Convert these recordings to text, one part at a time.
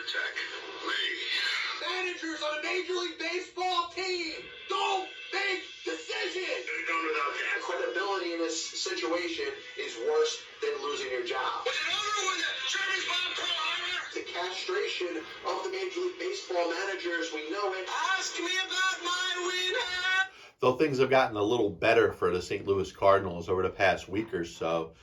attack. Me. Managers on a Major League Baseball team don't make decisions. They're done without that. Credibility in this situation is worse than losing your job. Was it over when the Germans bombed Pearl Harbor? The castration of the Major League Baseball managers, we know it. Ask me about my winner. Though things have gotten a little better for the St. Louis Cardinals over the past week or so,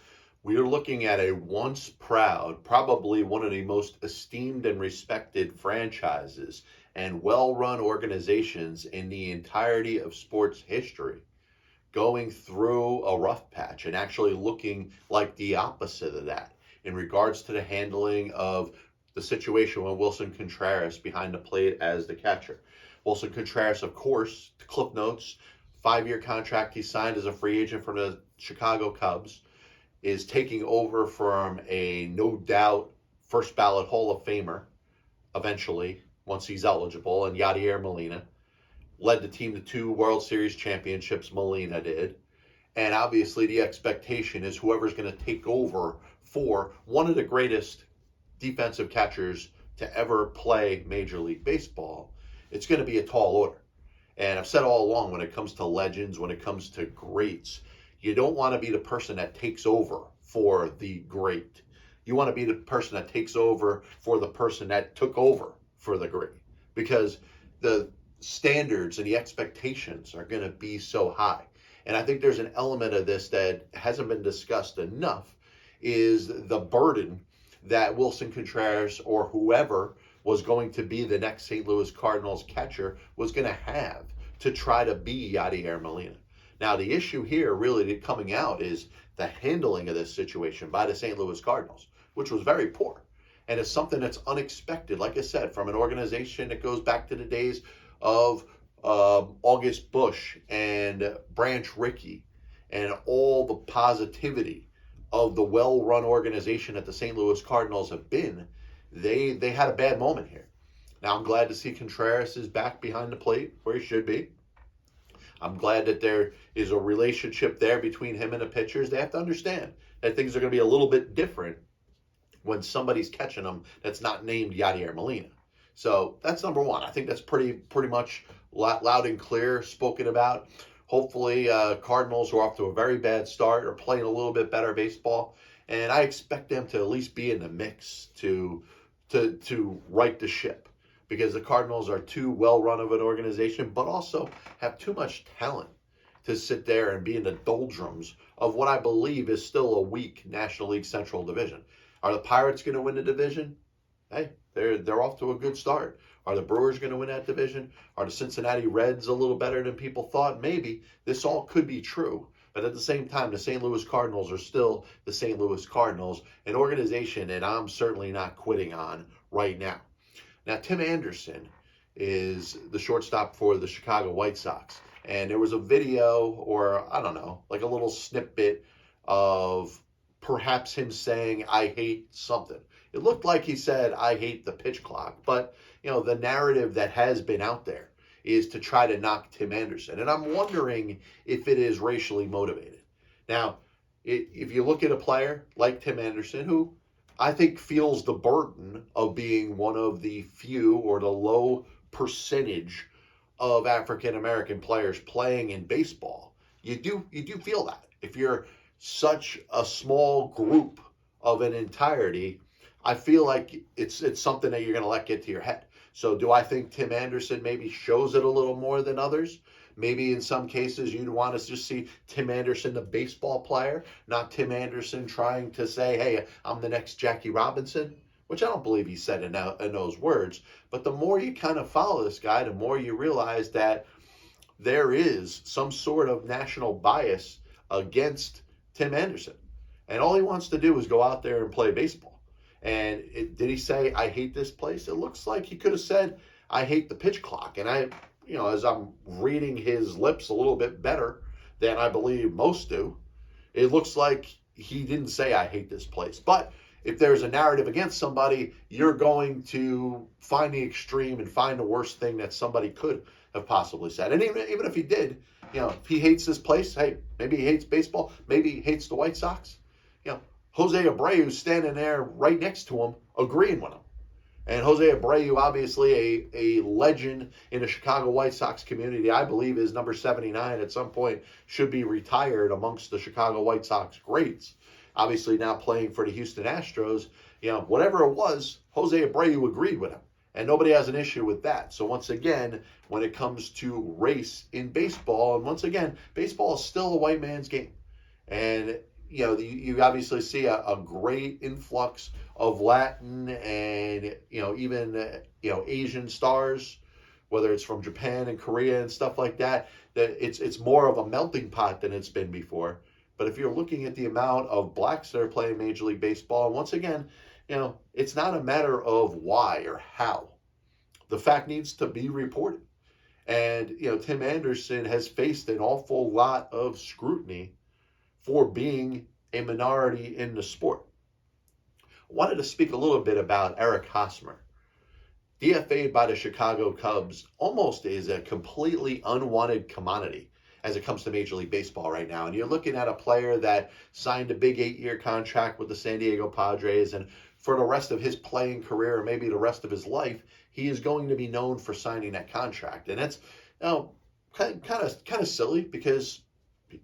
we are looking at a once proud, probably one of the most esteemed and respected franchises and well-run organizations in the entirety of sports history, going through a rough patch and actually looking like the opposite of that in regards to the handling of the situation with Willson Contreras behind the plate as the catcher. Willson Contreras, of course, the Cliff Notes, 5-year contract he signed as a free agent for the Chicago Cubs, is taking over from a no doubt first ballot Hall of Famer eventually, once he's eligible, and Yadier Molina. Led the team to 2 World Series championships, Molina did. And obviously the expectation is whoever's going to take over for one of the greatest defensive catchers to ever play Major League Baseball, it's going to be a tall order. And I've said all along, when it comes to legends, when it comes to greats, you don't want to be the person that takes over for the great. You want to be the person that takes over for the person that took over for the great. Because the standards and the expectations are going to be so high. And I think there's an element of this that hasn't been discussed enough, is the burden that Willson Contreras or whoever was going to be the next St. Louis Cardinals catcher was going to have to try to be Yadier Molina. Now, the issue here really coming out is the handling of this situation by the St. Louis Cardinals, which was very poor. And it's something that's unexpected, like I said, from an organization that goes back to the days of August Bush and Branch Rickey and all the positivity of the well-run organization that the St. Louis Cardinals have been. They had a bad moment here. Now, I'm glad to see Contreras is back behind the plate where he should be. I'm glad that there is a relationship there between him and the pitchers. They have to understand that things are going to be a little bit different when somebody's catching them that's not named Yadier Molina. So that's number one. I think that's pretty much loud and clear spoken about. Hopefully, Cardinals, who are off to a very bad start, are playing a little bit better baseball, and I expect them to at least be in the mix to right the ship, because the Cardinals are too well-run of an organization, but also have too much talent to sit there and be in the doldrums of what I believe is still a weak National League Central division. Are the Pirates going to win the division? Hey, they're off to a good start. Are the Brewers going to win that division? Are the Cincinnati Reds a little better than people thought? Maybe. This all could be true. But at the same time, the St. Louis Cardinals are still the St. Louis Cardinals, an organization that I'm certainly not quitting on right now. Now, Tim Anderson is the shortstop for the Chicago White Sox. And there was a video, or I don't know, like a little snippet of perhaps him saying, I hate something. It looked like he said, I hate the pitch clock. But, you know, the narrative that has been out there is to try to knock Tim Anderson. And I'm wondering if it is racially motivated. Now, if you look at a player like Tim Anderson, who I think feels the burden of being one of the few or the low percentage of African-American players playing in baseball, you do feel that. If you're such a small group of an entirety, I feel like it's something that you're going to let get to your head. So do I think Tim Anderson maybe shows it a little more than others? Maybe in some cases you'd want to just see Tim Anderson, the baseball player, not Tim Anderson trying to say, hey, I'm the next Jackie Robinson, which I don't believe he said in those words. But the more you kind of follow this guy, the more you realize that there is some sort of national bias against Tim Anderson. And all he wants to do is go out there and play baseball. And did he say, I hate this place? It looks like he could have said, I hate the pitch clock. And as I'm reading his lips a little bit better than I believe most do, it looks like he didn't say, I hate this place. But if there's a narrative against somebody, you're going to find the extreme and find the worst thing that somebody could have possibly said. And even if he did, if he hates this place, hey, maybe he hates baseball, maybe he hates the White Sox. Jose Abreu's standing there right next to him, agreeing with him. And Jose Abreu, obviously a legend in the Chicago White Sox community, I believe is number 79 at some point, should be retired amongst the Chicago White Sox greats. Obviously now playing for the Houston Astros, whatever it was, Jose Abreu agreed with him. And nobody has an issue with that. So once again, when it comes to race in baseball, and once again, baseball is still a white man's game. And you obviously see a great influx of Latin and even Asian stars, whether it's from Japan and Korea and stuff like that. That it's more of a melting pot than it's been before. But if you're looking at the amount of blacks that are playing Major League Baseball, and once again, it's not a matter of why or how. The fact needs to be reported. And Tim Anderson has faced an awful lot of scrutiny for being a minority in the sport. I wanted to speak a little bit about Eric Hosmer. DFA'd by the Chicago Cubs almost is a completely unwanted commodity as it comes to Major League Baseball right now. And you're looking at a player that signed a big 8-year contract with the San Diego Padres, and for the rest of his playing career, or maybe the rest of his life, he is going to be known for signing that contract. And that's kind of silly, because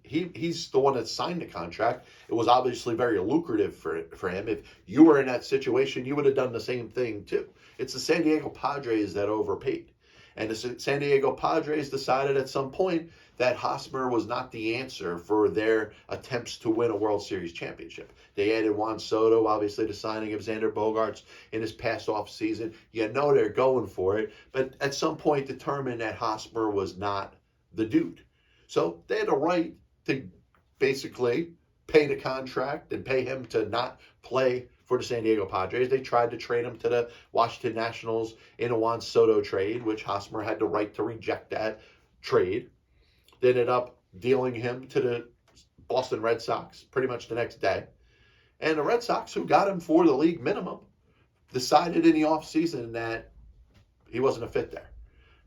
he's the one that signed the contract. It was obviously very lucrative for him. If you were in that situation, you would have done the same thing too. It's the San Diego Padres that overpaid. And the San Diego Padres decided at some point that Hosmer was not the answer for their attempts to win a World Series championship. They added Juan Soto, obviously the signing of Xander Bogaerts in his past offseason. They're going for it, but at some point determined that Hosmer was not the dude. So they had a right to basically pay the contract and pay him to not play for the San Diego Padres. They tried to trade him to the Washington Nationals in a Juan Soto trade, which Hosmer had the right to reject that trade. They ended up dealing him to the Boston Red Sox pretty much the next day. And the Red Sox, who got him for the league minimum, decided in the offseason that he wasn't a fit there.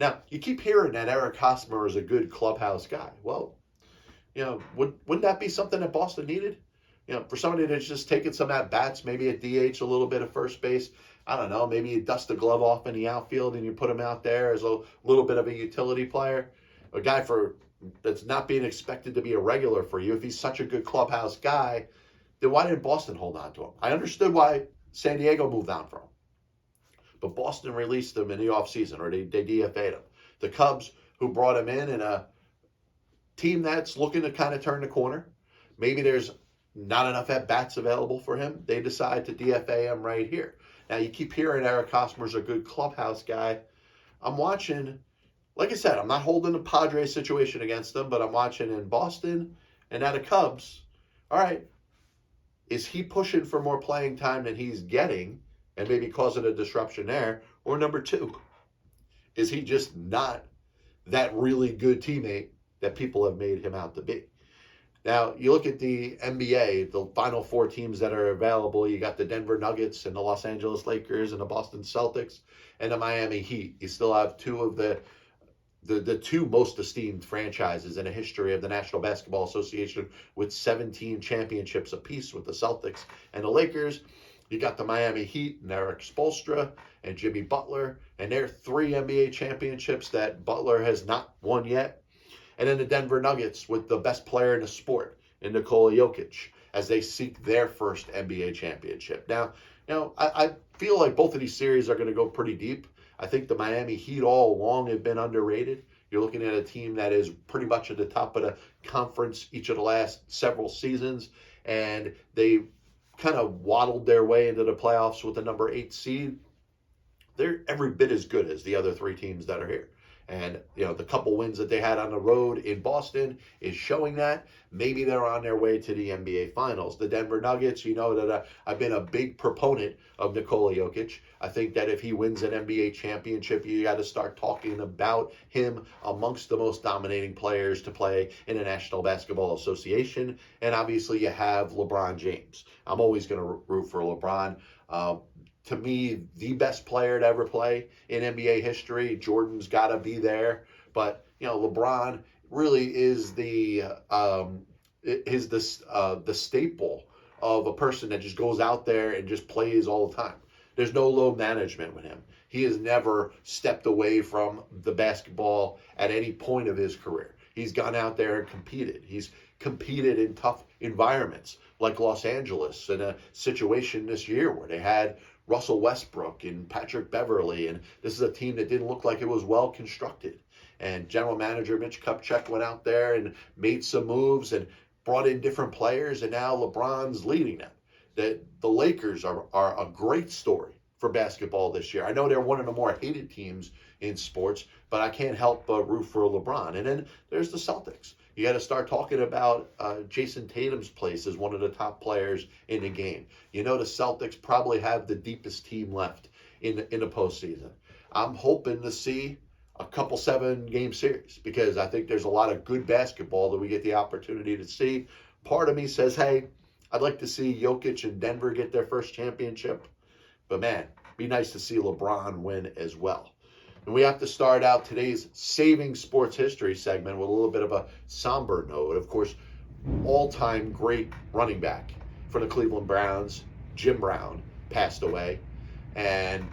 Now, you keep hearing that Eric Hosmer is a good clubhouse guy. Well, wouldn't that be something that Boston needed? For somebody that's just taking some at-bats, maybe at DH, a little bit of first base. I don't know, maybe you dust the glove off in the outfield and you put him out there as a little bit of a utility player. A guy that's not being expected to be a regular for you. If he's such a good clubhouse guy, then why didn't Boston hold on to him? I understood why San Diego moved on from him. But Boston released him in the offseason, or they DFA'd him. The Cubs, who brought him in a team that's looking to kind of turn the corner, maybe there's not enough at-bats available for him, they decide to DFA him right here. Now, you keep hearing Eric Hosmer's a good clubhouse guy. I'm watching, like I said, I'm not holding the Padres situation against them, but I'm watching in Boston and now the Cubs. All right, is he pushing for more playing time than he's getting and maybe causing a disruption there? Or number two, is he just not that really good teammate that people have made him out to be? Now, you look at the NBA, the final 4 teams that are available. You got the Denver Nuggets and the Los Angeles Lakers and the Boston Celtics and the Miami Heat. You still have 2 of the 2 most esteemed franchises in the history of the National Basketball Association, with 17 championships apiece with the Celtics and the Lakers. You got the Miami Heat and Eric Spoelstra and Jimmy Butler, and they're 3 NBA championships that Butler has not won yet. And then the Denver Nuggets with the best player in the sport, in Nikola Jokic, as they seek their first NBA championship. Now, I feel like both of these series are going to go pretty deep. I think the Miami Heat all along have been underrated. You're looking at a team that is pretty much at the top of the conference each of the last several seasons, and they kind of waddled their way into the playoffs with the number 8 seed. They're every bit as good as the other 3 teams that are here. And, the couple wins that they had on the road in Boston is showing that. Maybe they're on their way to the NBA Finals. The Denver Nuggets, that I've been a big proponent of Nikola Jokic. I think that if he wins an NBA championship, you got to start talking about him amongst the most dominating players to play in the National Basketball Association. And obviously you have LeBron James. I'm always going to root for LeBron. To me, the best player to ever play in NBA history. Jordan's got to be there, but LeBron really is the staple of a person that just goes out there and just plays all the time. There's no low management with him. He has never stepped away from the basketball at any point of his career. He's gone out there and competed. He's competed in tough environments like Los Angeles, in a situation this year where they had Russell Westbrook and Patrick Beverley, and this is a team that didn't look like it was well constructed. And general manager Mitch Kupchak went out there and made some moves and brought in different players, and now LeBron's leading them. The Lakers are a great story for basketball this year. I know they're one of the more hated teams in sports, but I can't help but root for LeBron. And then there's the Celtics. You got to start talking about Jason Tatum's place as one of the top players in the game. You know, the Celtics probably have the deepest team left in the postseason. I'm hoping to see a couple 7-game series because I think there's a lot of good basketball that we get the opportunity to see. Part of me says, hey, I'd like to see Jokic and Denver get their first championship. But man, be nice to see LeBron win as well. And we have to start out today's Saving Sports History segment with a little bit of a somber note. Of course, all-time great running back for the Cleveland Browns, Jim Brown, passed away. And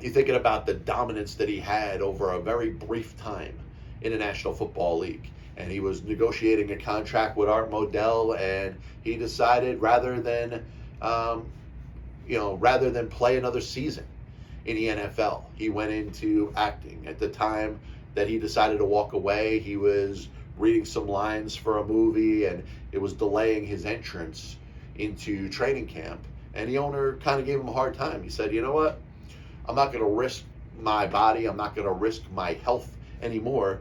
you're thinking about the dominance that he had over a very brief time in the National Football League. And he was negotiating a contract with Art Modell, and he decided rather than play another season in the NFL, he went into acting. At the time that he decided to walk away, he was reading some lines for a movie, and it was delaying his entrance into training camp. And the owner kind of gave him a hard time. He said, you know what? I'm not going to risk my body. I'm not going to risk my health anymore.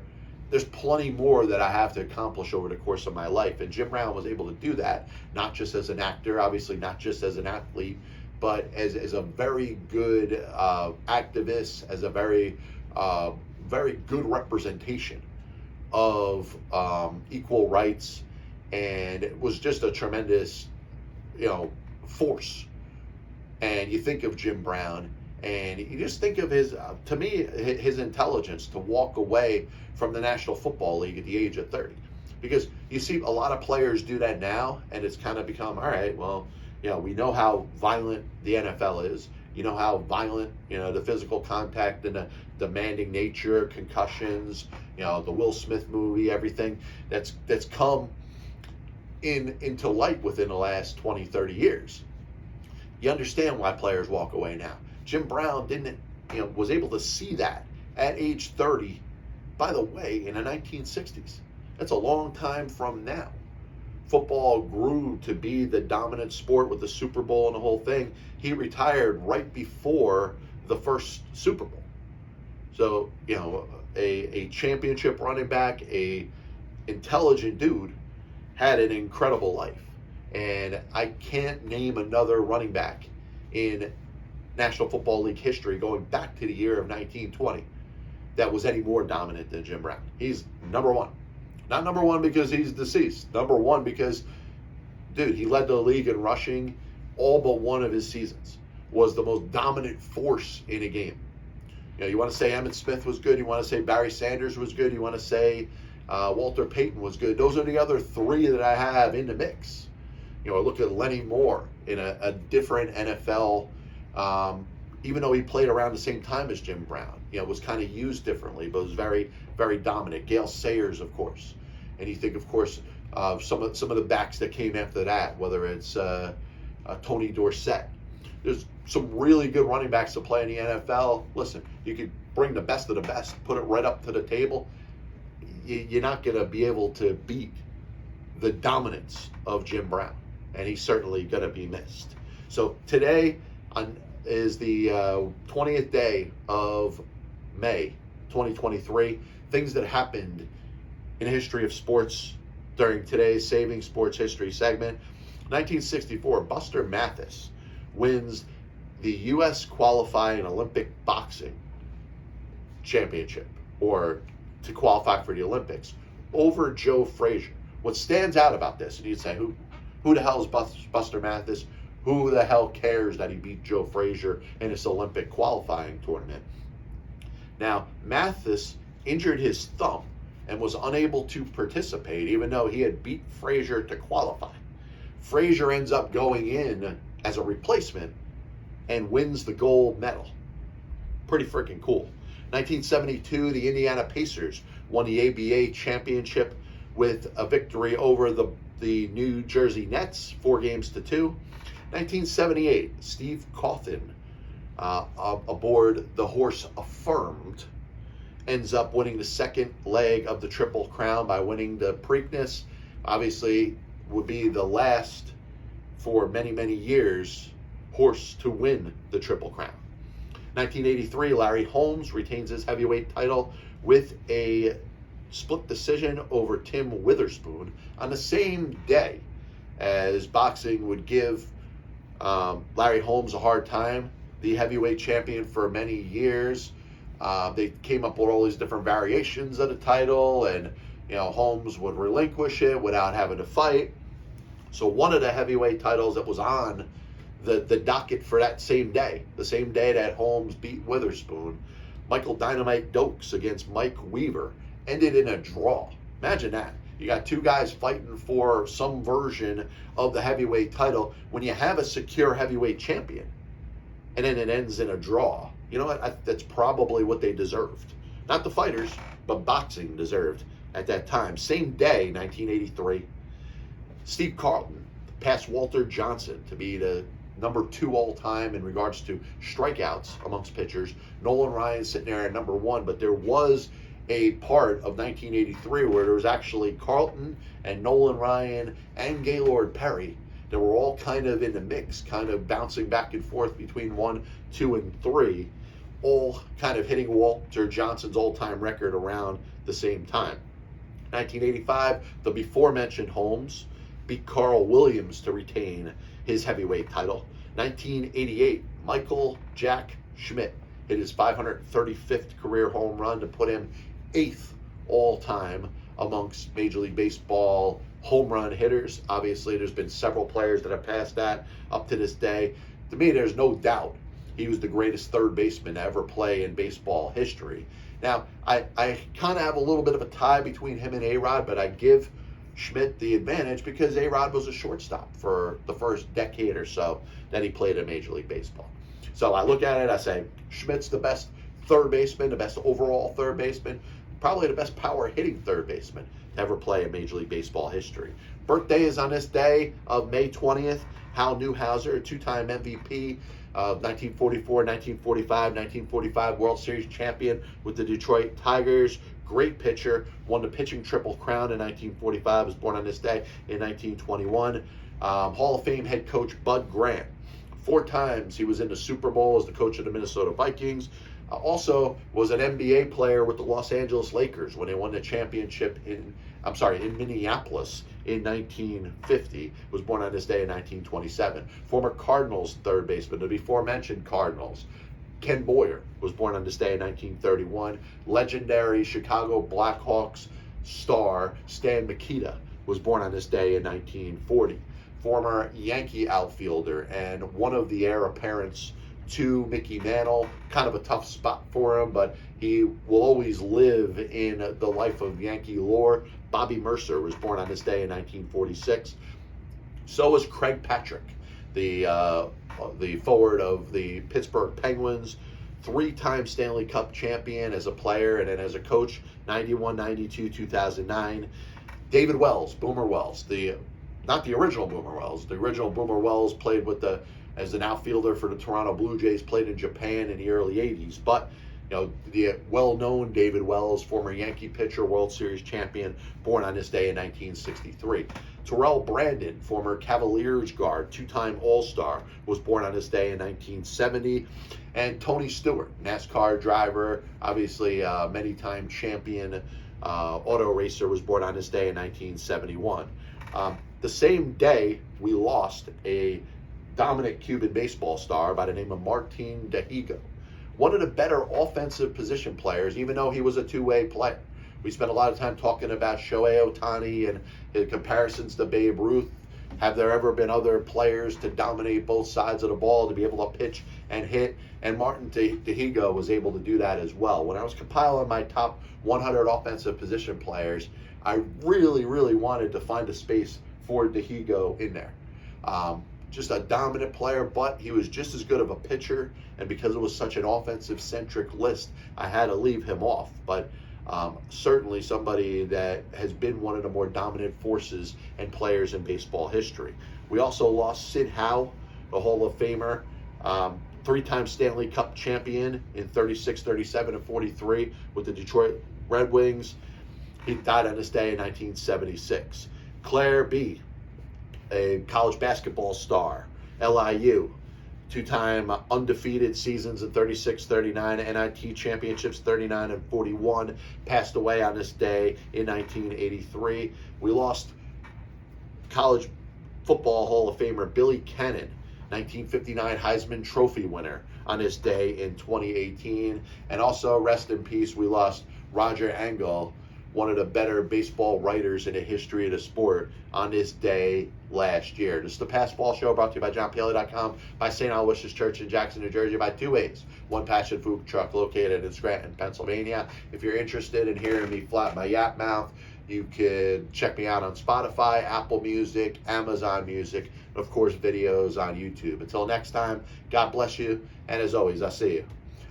There's plenty more that I have to accomplish over the course of my life. And Jim Brown was able to do that, not just as an actor, obviously not just as an athlete, but as a very good activist, as a very good representation of equal rights, and it was just a tremendous, force. And you think of Jim Brown, and you just think of his intelligence to walk away from the National Football League at the age of 30. Because you see a lot of players do that now, and it's kind of become, all right, well, we know how violent the NFL is. You know how violent, the physical contact and the demanding nature, concussions, the Will Smith movie, everything that's come into light within the last 20, 30 years. You understand why players walk away now. Jim Brown was able to see that at age 30, by the way, in the 1960s. That's a long time from now. Football grew to be the dominant sport with the Super Bowl and the whole thing. He retired right before the first Super Bowl. So, a championship running back, a intelligent dude, had an incredible life. And I can't name another running back in National Football League history going back to the year of 1920 that was any more dominant than Jim Brown. He's number one. Not number one because he's deceased. Number one because, dude, he led the league in rushing all but one of his seasons. Was the most dominant force in a game. You want to say Emmitt Smith was good. You want to say Barry Sanders was good. You want to say Walter Payton was good. Those are the other three that I have in the mix. I look at Lenny Moore in a different NFL, even though he played around the same time as Jim Brown. Was kind of used differently, but was very, very dominant. Gale Sayers, of course. And you think, of course, some of the backs that came after that, whether it's Tony Dorsett. There's some really good running backs to play in the NFL. Listen, you could bring the best of the best, put it right up to the table. You're not going to be able to beat the dominance of Jim Brown, and he's certainly going to be missed. So today is the 20th day of May 2023. Things that happened in the history of sports during today's Saving Sports History segment. 1964, Buster Mathis wins the U.S. qualifying Olympic boxing championship, or to qualify for the Olympics, over Joe Frazier. What stands out about this, and you'd say, who the hell is Buster Mathis? Who the hell cares that he beat Joe Frazier in this Olympic qualifying tournament? Now, Mathis injured his thumb and was unable to participate, even though he had beat Frazier to qualify. Frazier ends up going in as a replacement and wins the gold medal. Pretty freaking cool. 1972, the Indiana Pacers won the ABA championship with a victory over the New Jersey Nets, 4-2. 1978, Steve Carlton, aboard the horse Affirmed, ends up winning the second leg of the Triple Crown by winning the Preakness. Obviously, would be the last for many, many years horse to win the Triple Crown. 1983, Larry Holmes retains his heavyweight title with a split decision over Tim Witherspoon on the same day as boxing would give Larry Holmes a hard time, the heavyweight champion for many years. They came up with all these different variations of the title, and Holmes would relinquish it without having to fight. So one of the heavyweight titles that was on the docket for that same day, the same day that Holmes beat Witherspoon, Michael Dynamite Dokes against Mike Weaver, ended in a draw. Imagine that. You got two guys fighting for some version of the heavyweight title when you have a secure heavyweight champion, and then it ends in a draw. You know what? That's probably what they deserved. Not the fighters, but boxing deserved at that time. Same day, 1983, Steve Carlton passed Walter Johnson to be the number 2 all-time in regards to strikeouts amongst pitchers. Nolan Ryan sitting there at number 1, but there was a part of 1983 where there was actually Carlton and Nolan Ryan and Gaylord Perry that were all kind of in the mix, kind of bouncing back and forth between 1, 2, and 3, all kind of hitting Walter Johnson's all-time record around the same time. 1985, the before-mentioned Holmes beat Carl Williams to retain his heavyweight title. 1988, Michael Jack Schmidt hit his 535th career home run to put him 8th all-time amongst Major League Baseball home run hitters. Obviously, there's been several players that have passed that up to this day. To me, there's no doubt he was the greatest third baseman to ever play in baseball history. Now, I kind of have a little bit of a tie between him and A-Rod, but I give Schmidt the advantage because A-Rod was a shortstop for the first decade or so that he played in Major League Baseball. So I look at it, I say, Schmidt's the best third baseman, the best overall third baseman, probably the best power hitting third baseman to ever play in Major League Baseball history. Birthday is on this day of May 20th. Hal Newhouser, 2-time MVP of 1944, 1945, 1945 World Series champion with the Detroit Tigers. Great pitcher, won the pitching Triple Crown in 1945, was born on this day in 1921. Hall of Fame head coach Bud Grant. 4 times he was in the Super Bowl as the coach of the Minnesota Vikings. Also was an NBA player with the Los Angeles Lakers when they won the championship in Minneapolis in 1950. Was born on this day in 1927. Former Cardinals third baseman, the before mentioned Cardinals. Ken Boyer was born on this day in 1931. Legendary Chicago Blackhawks star Stan Mikita was born on this day in 1940. Former Yankee outfielder and one of the heir apparents to Mickey Mantle. Kind of a tough spot for him, but he will always live in the life of Yankee lore. Bobby Mercer was born on this day in 1946. So was Craig Patrick, the forward of the Pittsburgh Penguins, 3-time Stanley Cup champion as a player and then as a coach, 91, 92, 2009. David Wells, Boomer Wells, not the original Boomer Wells. The original Boomer Wells played as an outfielder for the Toronto Blue Jays, played in Japan in the early 80s. But the well-known David Wells, former Yankee pitcher, World Series champion, born on this day in 1963. Terrell Brandon, former Cavaliers guard, 2-time All-Star, was born on this day in 1970. And Tony Stewart, NASCAR driver, obviously many-time champion auto racer, was born on this day in 1971. The same day, we lost a dominant Cuban baseball star by the name of Martin Dihigo. One of the better offensive position players, even though he was a two-way player. We spent a lot of time talking about Shohei Ohtani and his comparisons to Babe Ruth. Have there ever been other players to dominate both sides of the ball, to be able to pitch and hit? And Martin Dihigo was able to do that as well. When I was compiling my top 100 offensive position players, I really, really wanted to find a space for Dihigo in there. just a dominant player, but he was just as good of a pitcher. And because it was such an offensive-centric list, I had to leave him off. But certainly somebody that has been one of the more dominant forces and players in baseball history. We also lost Sid Howe, the Hall of Famer, three-time Stanley Cup champion in 36, 37, and 43 with the Detroit Red Wings. He died on this day in 1976. Claire B., a college basketball star, LIU, two-time undefeated seasons in 36, 39, NIT championships 39 and 41, passed away on this day in 1983. We lost college football Hall of Famer Billy Cannon, 1959 Heisman Trophy winner, on this day in 2018. And also, rest in peace, we lost Roger Engel, one of the better baseball writers in the history of the sport, on this day last year. This is the Pass Ball Show, brought to you by JohnPielli.com, by St. Aloysius Church in Jackson, New Jersey, by Two Ways, One Passion Food Truck located in Scranton, Pennsylvania. If you're interested in hearing me flap my yap mouth, you can check me out on Spotify, Apple Music, Amazon Music, and of course videos on YouTube. Until next time, God bless you, and as always, I'll see you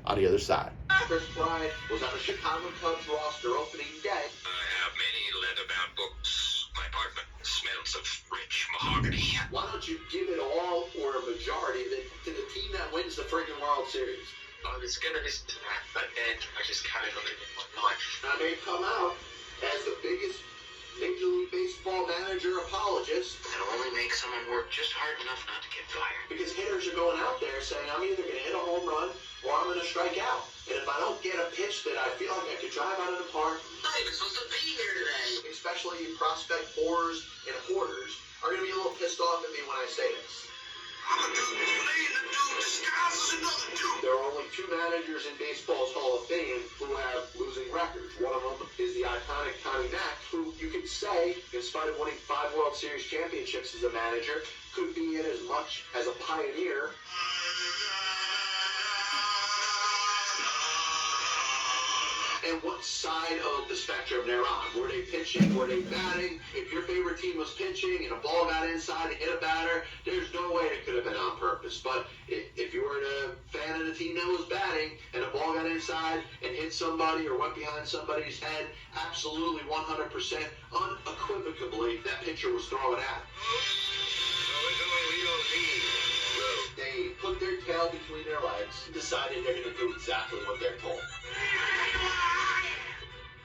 on the other side. Chris Bryant was on the Chicago Cubs roster opening day. I have many leather-bound books. My apartment smells of rich mahogany. Why don't you give it all or a majority of it to the team that wins the friggin' World Series? I was gonna listen to that, but then I just kind of lived in my life. I may come out as the biggest Major League Baseball manager apologist. That'll only make someone work just hard enough not to get fired. Because hitters are going out there saying, I'm either going to hit a home run or I'm going to strike out. And if I don't get a pitch that I feel like I could drive out of the park, I'm even supposed to be here today. especially prospect whores and hoarders, are going to be a little pissed off at me when I say this. I'm a dude playing a dude disguised as another dude. There are only two managers in baseball's Hall of Fame who have losing records. One of them is the iconic Connie Mack, who you could say, in spite of winning 5 World Series championships as a manager, could be in as much as a pioneer. And what side of the spectrum they're on? Were they pitching? Were they batting? If your favorite team was pitching and a ball got inside and hit a batter, there's no way it could have been on purpose. But if you were a fan of the team that was batting and a ball got inside and hit somebody or went behind somebody's head, absolutely 100%, unequivocally, that pitcher was throwing at. They put their tail between their legs and decided they're going to do exactly what they're told.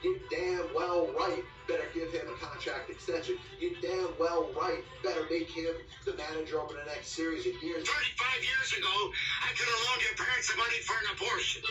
You damn well right better give him a contract extension. You damn well right better make him the manager over the next series of years. 35 years ago, I could have loaned your parents the money for an abortion.